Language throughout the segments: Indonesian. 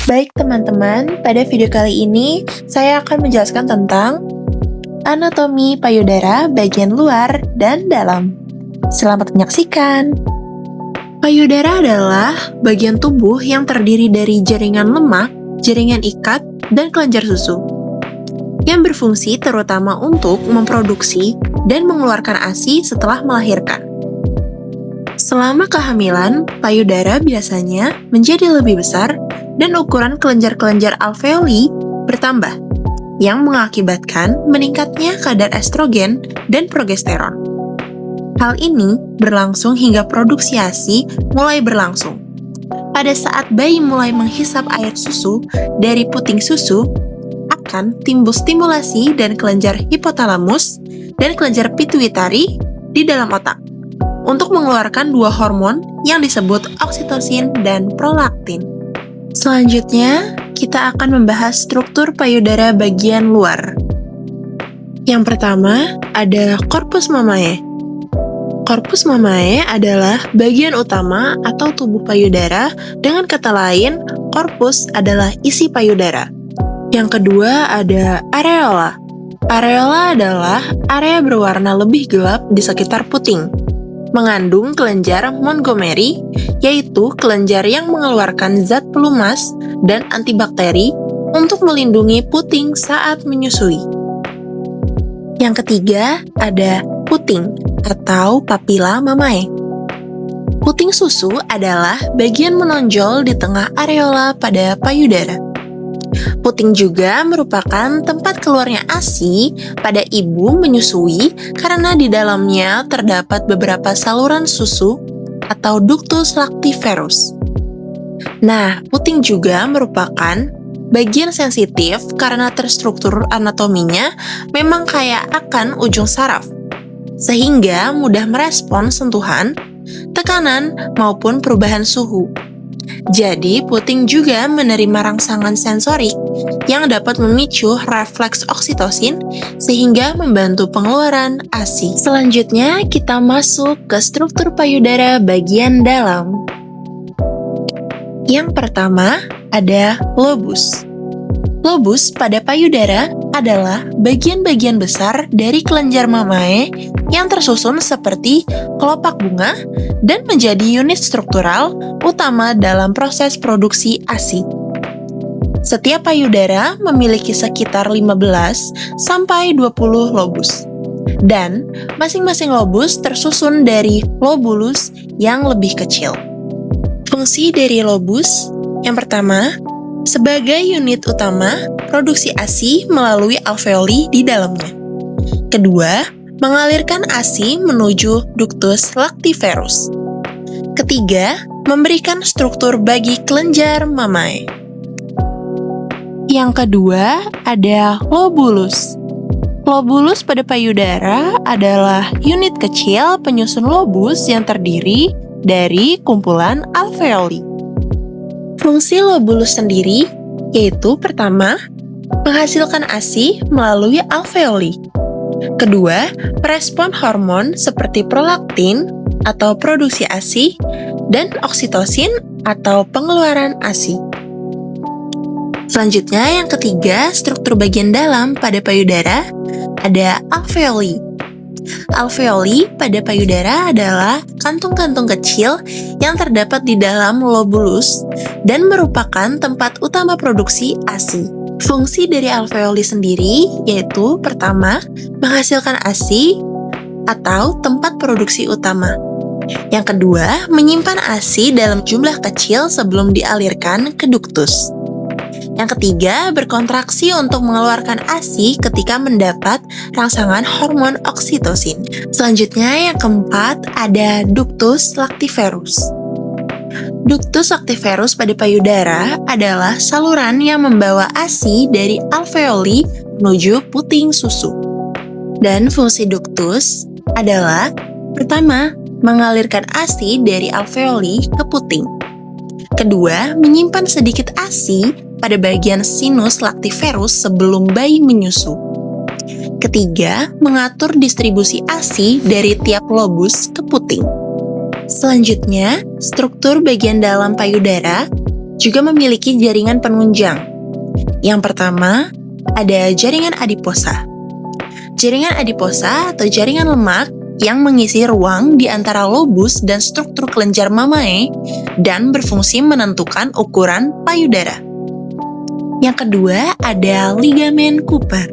Baik teman-teman, pada video kali ini saya akan menjelaskan tentang anatomi payudara bagian luar dan dalam. Selamat menyaksikan. Payudara adalah bagian tubuh yang terdiri dari jaringan lemak, jaringan ikat, dan kelenjar susu, yang berfungsi terutama untuk memproduksi dan mengeluarkan ASI setelah melahirkan. Selama kehamilan, payudara biasanya menjadi lebih besar dan ukuran kelenjar-kelenjar alveoli bertambah, yang mengakibatkan meningkatnya kadar estrogen dan progesteron. Hal ini berlangsung hingga produksi ASI mulai berlangsung. Pada saat bayi mulai menghisap air susu dari puting susu, akan timbul stimulasi dan kelenjar hipotalamus dan kelenjar pituitari di dalam otak untuk mengeluarkan dua hormon yang disebut oksitosin dan prolaktin. Selanjutnya, kita akan membahas struktur payudara bagian luar. Yang pertama, ada corpus mamae. Corpus mamae adalah bagian utama atau tubuh payudara, dengan kata lain, corpus adalah isi payudara. Yang kedua, ada areola. Areola adalah area berwarna lebih gelap di sekitar puting, mengandung kelenjar Montgomery, yaitu kelenjar yang mengeluarkan zat pelumas dan antibakteri untuk melindungi puting saat menyusui. Yang ketiga, ada puting atau papila mamae. Puting susu adalah bagian menonjol di tengah areola pada payudara. Puting juga merupakan tempat keluarnya ASI pada ibu menyusui karena di dalamnya terdapat beberapa saluran susu atau ductus lactiferus. Nah, puting juga merupakan bagian sensitif karena terstruktur anatominya memang kayak akan ujung saraf, sehingga mudah merespon sentuhan, tekanan, maupun perubahan suhu. Jadi, puting juga menerima rangsangan sensorik yang dapat memicu refleks oksitosin sehingga membantu pengeluaran ASI. Selanjutnya, kita masuk ke struktur payudara bagian dalam. Yang pertama, ada lobus. Lobus pada payudara adalah bagian-bagian besar dari kelenjar mamae yang tersusun seperti kelopak bunga dan menjadi unit struktural utama dalam proses produksi ASI. Setiap payudara memiliki sekitar 15 sampai 20 lobus, dan masing-masing lobus tersusun dari lobulus yang lebih kecil. Fungsi dari lobus, yang pertama, sebagai unit utama produksi ASI melalui alveoli di dalamnya. Kedua, mengalirkan ASI menuju ductus lactiferus. Ketiga, memberikan struktur bagi kelenjar mamae. Yang kedua, ada lobulus. Lobulus pada payudara adalah unit kecil penyusun lobus yang terdiri dari kumpulan alveoli. Fungsi lobulus sendiri yaitu pertama, menghasilkan ASI melalui alveoli. Kedua, merespon hormon seperti prolaktin atau produksi ASI dan oksitosin atau pengeluaran ASI. Selanjutnya, yang ketiga, struktur bagian dalam pada payudara ada alveoli. Alveoli pada payudara adalah kantung-kantung kecil yang terdapat di dalam lobulus dan merupakan tempat utama produksi ASI. Fungsi dari alveoli sendiri yaitu pertama, menghasilkan ASI atau tempat produksi utama. Yang kedua, menyimpan ASI dalam jumlah kecil sebelum dialirkan ke ductus. Yang ketiga, berkontraksi untuk mengeluarkan ASI ketika mendapat rangsangan hormon oksitosin. Selanjutnya, yang keempat, ada ductus lactiferus. Ductus lactiferus pada payudara adalah saluran yang membawa ASI dari alveoli menuju puting susu. Dan fungsi ductus adalah, pertama, mengalirkan ASI dari alveoli ke puting. Kedua, menyimpan sedikit ASI pada bagian sinus lactiferus sebelum bayi menyusu. Ketiga, mengatur distribusi ASI dari tiap lobus ke puting. Selanjutnya, struktur bagian dalam payudara juga memiliki jaringan penunjang. Yang pertama, ada jaringan adiposa. Jaringan adiposa atau jaringan lemak yang mengisi ruang di antara lobus dan struktur kelenjar mamae dan berfungsi menentukan ukuran payudara. Yang kedua, ada ligamen Cooper.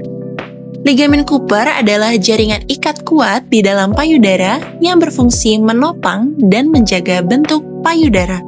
Ligamen Cooper adalah jaringan ikat kuat di dalam payudara yang berfungsi menopang dan menjaga bentuk payudara.